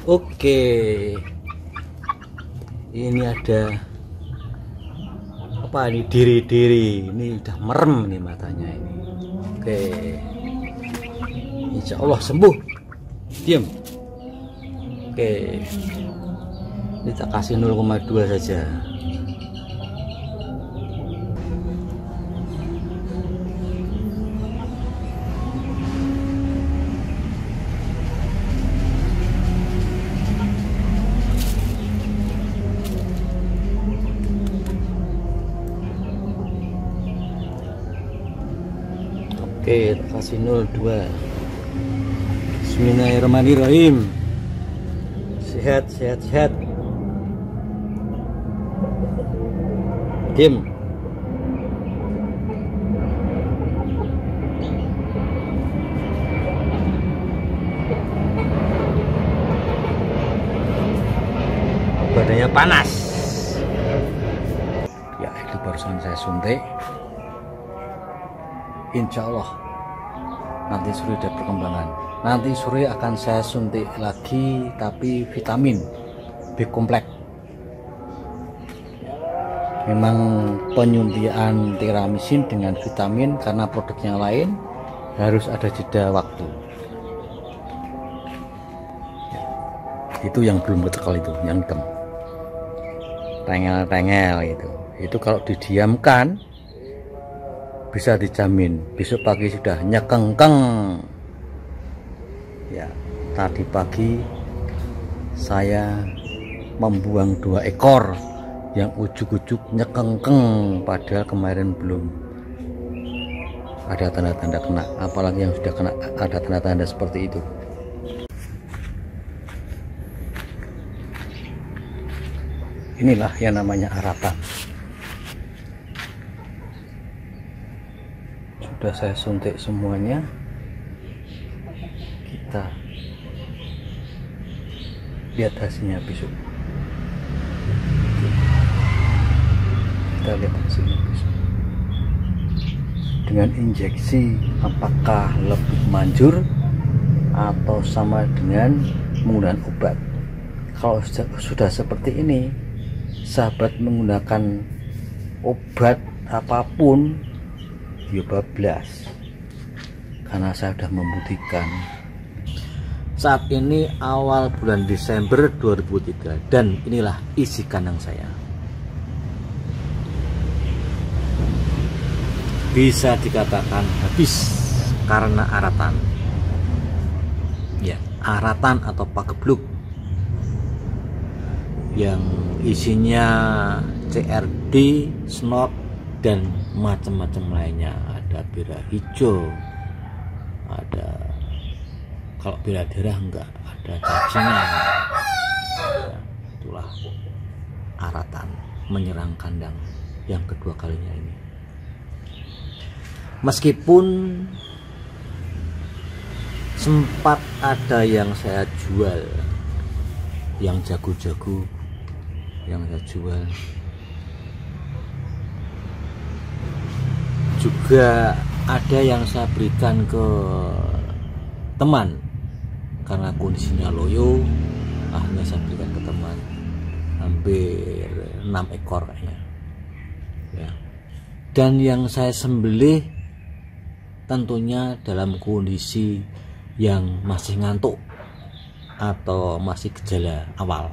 Oke, ini ada apa ini, diri-diri ini udah merem nih matanya ini. Oke, insya Allah sembuh. Diam. Oke, ini tak kasih 0,2 saja. Oke, kasih 0,2. Bismillahirrahmanirrahim. Sehat. Diam. Badannya panas. Ya, itu barusan saya suntik. Insya Allah nanti sore ada perkembangan. Nanti sore akan saya suntik lagi, tapi vitamin B kompleks. Memang penyuntikan teramisin dengan vitamin karena produk yang lain harus ada jeda waktu. Itu yang belum ketekal, itu yang hitam tengel itu kalau didiamkan bisa dijamin besok pagi sudah nyekengkeng. Ya, tadi pagi saya membuang 2 ekor yang ujuk-ujuk nyekengkeng, padahal kemarin belum ada tanda-tanda kena, apalagi yang sudah kena ada tanda-tanda seperti itu. Inilah yang namanya aratan. Sudah saya suntik semuanya. Kita lihat hasilnya besok. Kita lihat hasilnya besok. Dengan injeksi apakah lebih manjur atau sama dengan menggunakan obat. Kalau sudah seperti ini, sahabat menggunakan obat apapun ya bablas, karena saya sudah membuktikan. Saat ini awal bulan Desember 2003 dan inilah isi kandang saya. Bisa dikatakan habis karena aratan. Ya, aratan atau pagebluk yang isinya CRD, snot dan macam-macam lainnya. Ada bira hijau, ada, kalau bira darah enggak, ada cacingnya. Ya, itulah aratan menyerang kandang yang kedua kalinya ini. Meskipun sempat ada yang saya jual, yang jago-jago yang saya jual, juga ada yang saya berikan ke teman karena kondisinya loyo, akhirnya saya berikan ke teman hampir 6 ekor kayaknya ya. Dan yang saya sembelih tentunya dalam kondisi yang masih ngantuk atau masih gejala awal.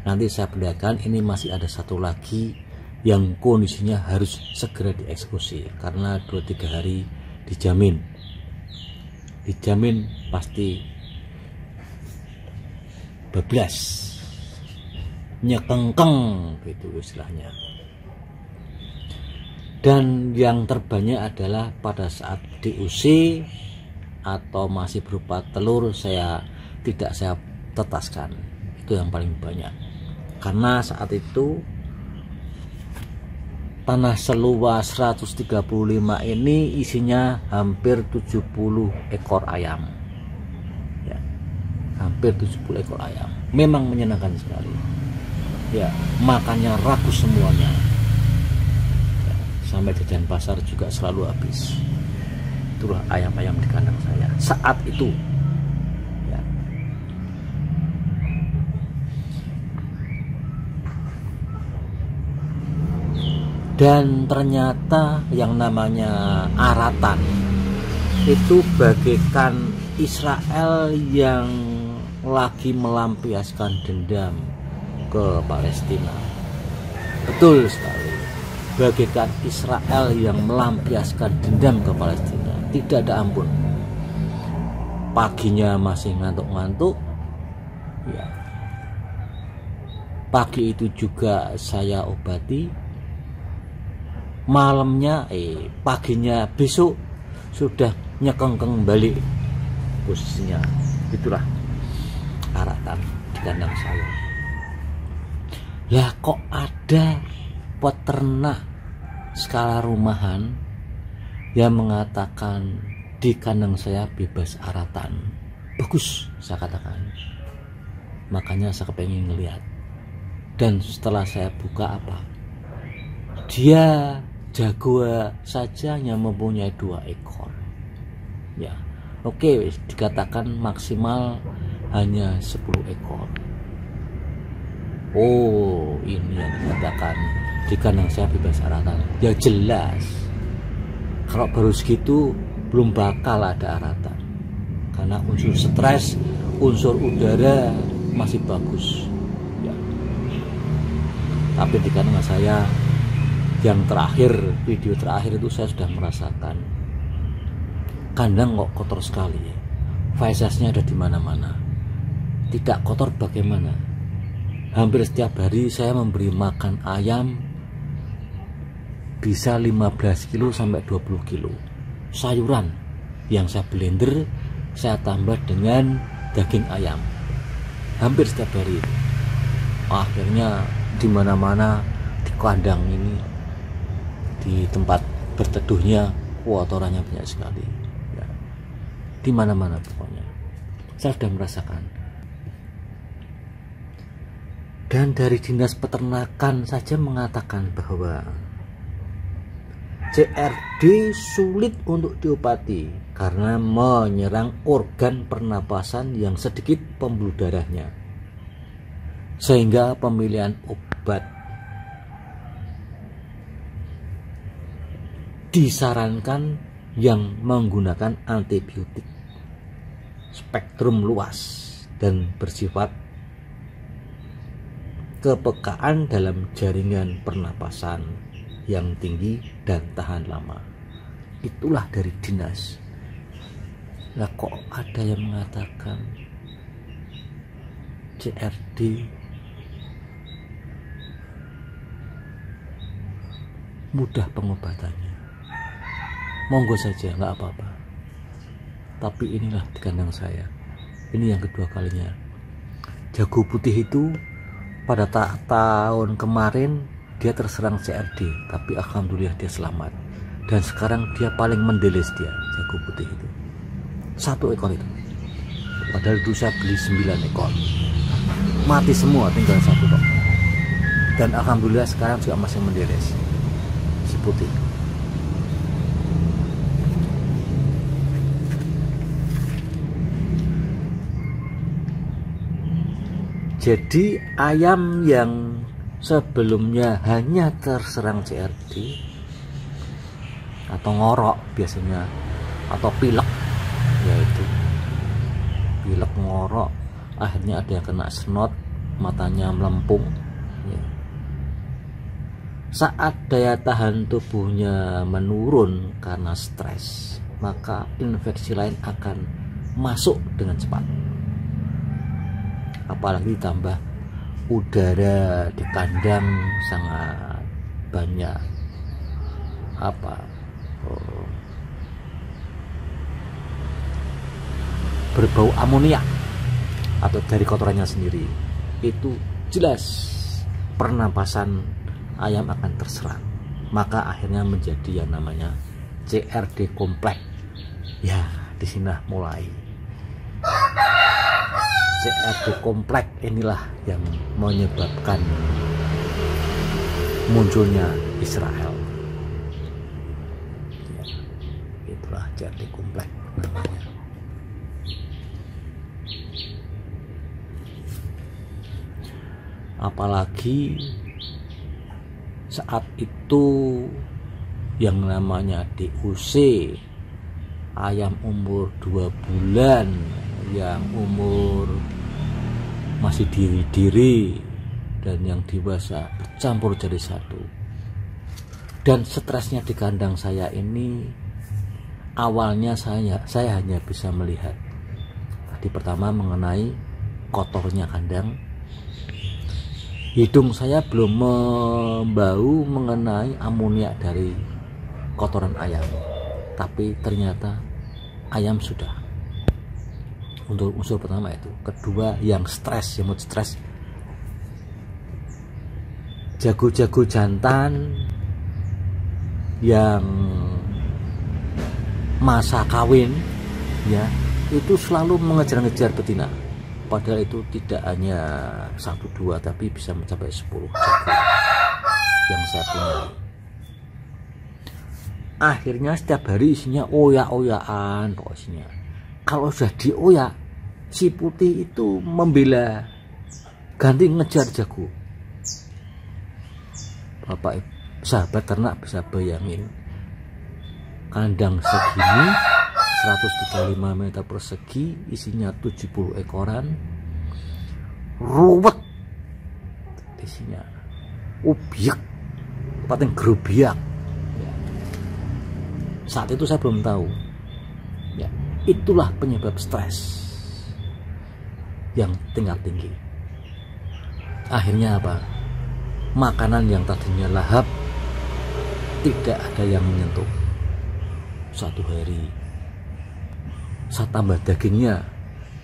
Nanti saya perlihatkan, ini masih ada satu lagi yang kondisinya harus segera dieksekusi karena 2-3 hari dijamin pasti bablas, nyekengkeng gitu istilahnya. Dan yang terbanyak adalah pada saat DUC atau masih berupa telur, tidak saya tetaskan, itu yang paling banyak karena saat itu tanah seluas 135 ini isinya hampir 70 ekor ayam ya, hampir 70 ekor ayam. Memang menyenangkan sekali ya, makannya rakus semuanya ya, sampai jajan pasar juga selalu habis. Itulah ayam-ayam di kandang saya saat itu ya. Dan ternyata yang namanya Aratan itu bagaikan Israel yang lagi melampiaskan dendam ke Palestina. Betul sekali, bagaikan Israel yang melampiaskan dendam ke Palestina. Tidak ada ampun. Paginya masih ngantuk-ngantuk ya. Pagi itu juga saya obati, malamnya paginya besok sudah nyekengkeng balik posisinya. Itulah Aratan di kandang saya. Lah kok ada peternak skala rumahan yang mengatakan di kandang saya bebas Aratan. Bagus, saya katakan. Makanya saya kepengen ngelihat. Dan setelah saya buka apa, dia jaguar saja yang mempunyai 2 ekor ya. Oke, dikatakan maksimal hanya 10 ekor. Oh, ini yang dikatakan di kandang saya bebas Aratan. Ya jelas, kalau baru segitu belum bakal ada Aratan, karena unsur stres, unsur udara masih bagus ya. Tapi di kandang saya yang terakhir, video terakhir itu saya sudah merasakan kandang kok kotor sekali ya. Faisasnya ada di mana-mana. Tidak kotor bagaimana? Hampir setiap hari saya memberi makan ayam bisa 15 kilo sampai 20 kilo. Sayuran yang saya blender, saya tambah dengan daging ayam. Hampir setiap hari. Akhirnya di mana-mana di kandang ini, di tempat berteduhnya, kotorannya banyak sekali ya. Di mana-mana pokoknya saya sudah merasakan. Dan dari dinas peternakan saja mengatakan bahwa CRD sulit untuk diobati karena menyerang organ pernapasan yang sedikit pembuluh darahnya, sehingga pemilihan obat disarankan yang menggunakan antibiotik spektrum luas dan bersifat kepekaan dalam jaringan pernapasan yang tinggi dan tahan lama. Itulah dari dinas. Lah kok ada yang mengatakan CRD mudah pengobatannya? Monggo saja, nggak apa-apa. Tapi inilah di kandang saya. Ini yang kedua kalinya. Jago putih itu pada tahun kemarin dia terserang CRD, tapi alhamdulillah dia selamat. Dan sekarang dia paling mendeles, dia jago putih itu 1 ekor itu. Padahal dulu saya beli 9 ekor, mati semua, tinggal 1 kok. Dan alhamdulillah sekarang juga masih mendeles si putih. Jadi ayam yang sebelumnya hanya terserang CRD atau ngorok biasanya, atau pilek, yaitu pilek ngorok, akhirnya ada yang kena snot, matanya melempung ya. Saat daya tahan tubuhnya menurun karena stres, maka infeksi lain akan masuk dengan cepat. Apalagi ditambah udara di kandang sangat banyak berbau amoniak atau dari kotorannya sendiri. Itu jelas pernapasan ayam akan terserang, maka akhirnya menjadi yang namanya CRD kompleks ya. Di sini mulai CRD kompleks, inilah yang menyebabkan munculnya Israel ya. Itulah CRD kompleks namanya. Apalagi saat itu yang namanya DOC, ayam umur 2 bulan yang umur masih diri-diri dan yang dewasa bercampur jadi satu. Dan stresnya di kandang saya ini awalnya saya hanya bisa melihat tadi pertama mengenai kotornya kandang. Hidung saya belum membau mengenai amoniak dari kotoran ayam, tapi ternyata ayam sudah. Untuk unsur pertama itu. Kedua, yang stres, yang mood stres, jago-jago jantan yang masa kawin ya itu selalu mengejar-ngejar betina, padahal itu tidak hanya 1-2 tapi bisa mencapai 10 jago yang saya punya. Akhirnya setiap hari isinya oyak-oyakan pokoknya. Kalau sudah dioyak, si putih itu membela ganti ngejar jago. Bapak sahabat ternak bisa bayangin, kandang segini 135 meter persegi, isinya 70 ekoran, ruwet isinya, ubiak, paling gerubiak. Saat itu saya belum tahu ya, itulah penyebab stres yang tingkat tinggi. Akhirnya apa? Makanan yang tadinya lahap tidak ada yang menyentuh. Satu hari saya tambah dagingnya,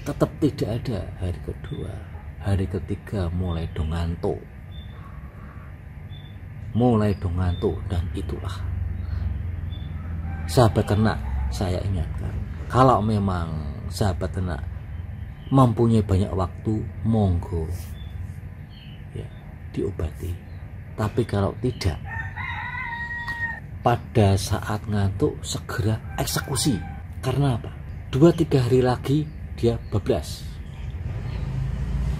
tetap tidak ada. Hari kedua, hari ketiga mulai dong ngantuk, dan itulah sahabat ternak, saya ingatkan, kalau memang sahabat ternak mempunyai banyak waktu, monggo ya diobati. Tapi kalau tidak, pada saat ngantuk segera eksekusi. Karena apa? 2-3 hari lagi dia bablas.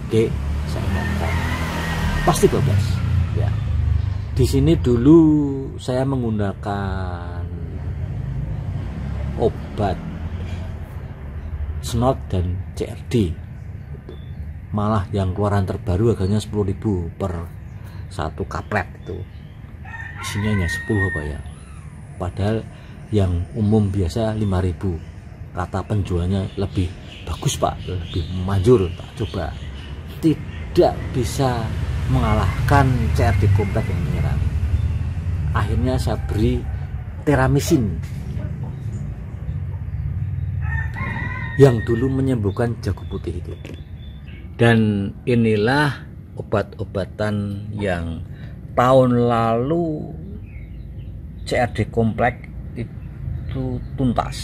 Oke, saya ingatkan, pasti bablas ya. Di sini dulu saya menggunakan obat snot dan CRD, malah yang keluaran terbaru harganya 10.000 per 1 kaplet, itu isinya hanya 10 apa ya, padahal yang umum biasa 5.000. Kata penjualnya lebih bagus pak, lebih manjur, tak coba, tidak bisa mengalahkan CRD komplek yang menyerang. Akhirnya saya beri teramisin yang dulu menyembuhkan jago putih itu. Dan inilah obat-obatan yang tahun lalu CRD komplek itu tuntas,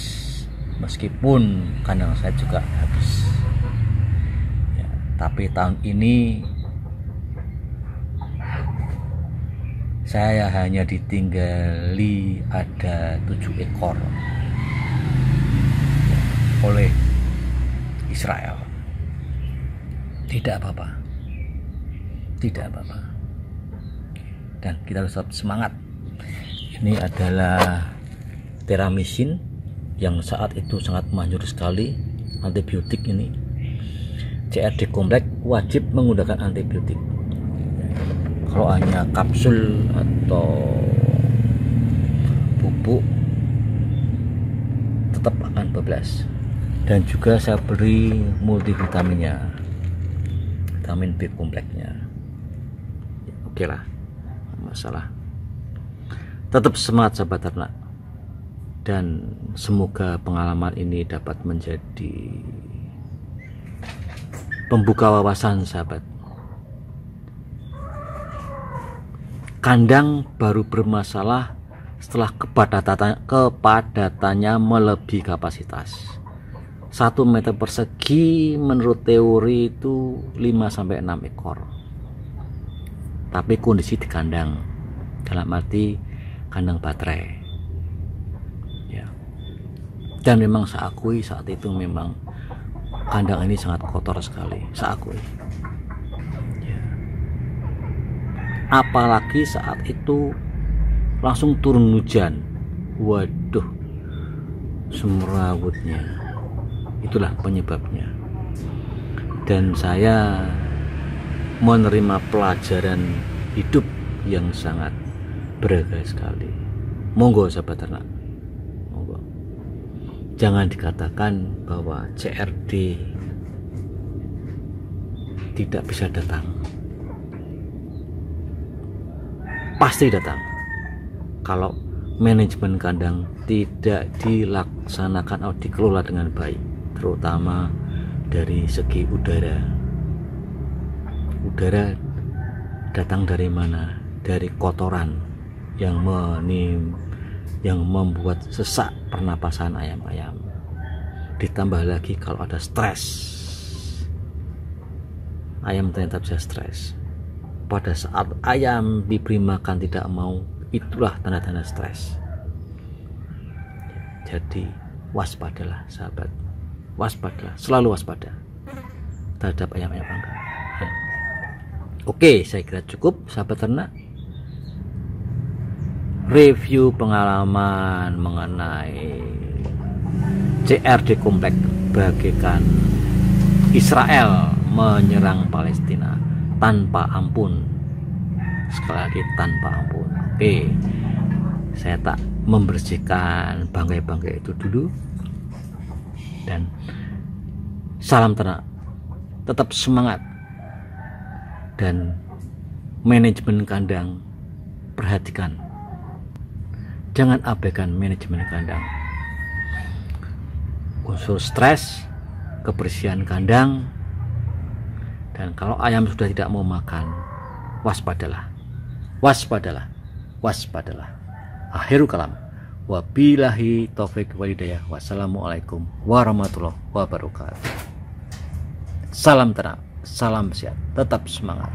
meskipun kandang saya juga habis ya, tapi tahun ini saya hanya ditinggali ada 7 ekor oleh Israel. Tidak apa-apa, tidak apa-apa, dan kita harus tetap semangat. Ini adalah teramisin yang saat itu sangat manjur sekali, antibiotik ini. CRD komplek wajib menggunakan antibiotik. Kalau hanya kapsul atau bubuk tetap akan bablas. Dan juga saya beri multivitaminnya, vitamin B kompleknya. Oke lah, masalah. Tetap semangat sahabat ternak, dan semoga pengalaman ini dapat menjadi pembuka wawasan sahabat. Kandang baru bermasalah setelah kepadatannya melebihi kapasitas. 1 meter persegi menurut teori itu 5-6 ekor. Tapi kondisi di kandang, dalam arti kandang baterai ya. Dan memang saya akui saat itu memang kandang ini sangat kotor sekali, saya akui ya. apalagi saat itu langsung turun hujan. Waduh, semrawutnya. Itulah penyebabnya. Dan saya menerima pelajaran hidup yang sangat berharga sekali. Monggo sahabat ternak, monggo. Jangan dikatakan bahwa CRD tidak bisa datang. Pasti datang kalau manajemen kandang tidak dilaksanakan atau dikelola dengan baik, terutama dari segi udara. Udara datang dari mana? Dari kotoran yang membuat sesak pernapasan ayam-ayam. Ditambah lagi kalau ada stres, ayam ternyata bisa stres. Pada saat ayam diberi makan tidak mau, itulah tanda-tanda stres. Jadi waspadalah sahabat, waspadalah, selalu waspada terhadap ayam-ayam pangkalan. Oke, saya kira cukup sahabat ternak. Review pengalaman mengenai CRD komplek bagaikan Israel menyerang Palestina tanpa ampun. Sekali lagi, tanpa ampun. Oke, saya tak membersihkan bangkai-bangkai itu dulu. Dan salam ternak, tetap semangat. Dan manajemen kandang, perhatikan, jangan abaikan manajemen kandang. Unsur stres, kebersihan kandang, dan kalau ayam sudah tidak mau makan, waspadalah, waspadalah, waspadalah. Akhirul kalam, wabillahi taufik walhidayah. Wassalamualaikum warahmatullahi wabarakatuh. Salam ternak, salam sehat, tetap semangat.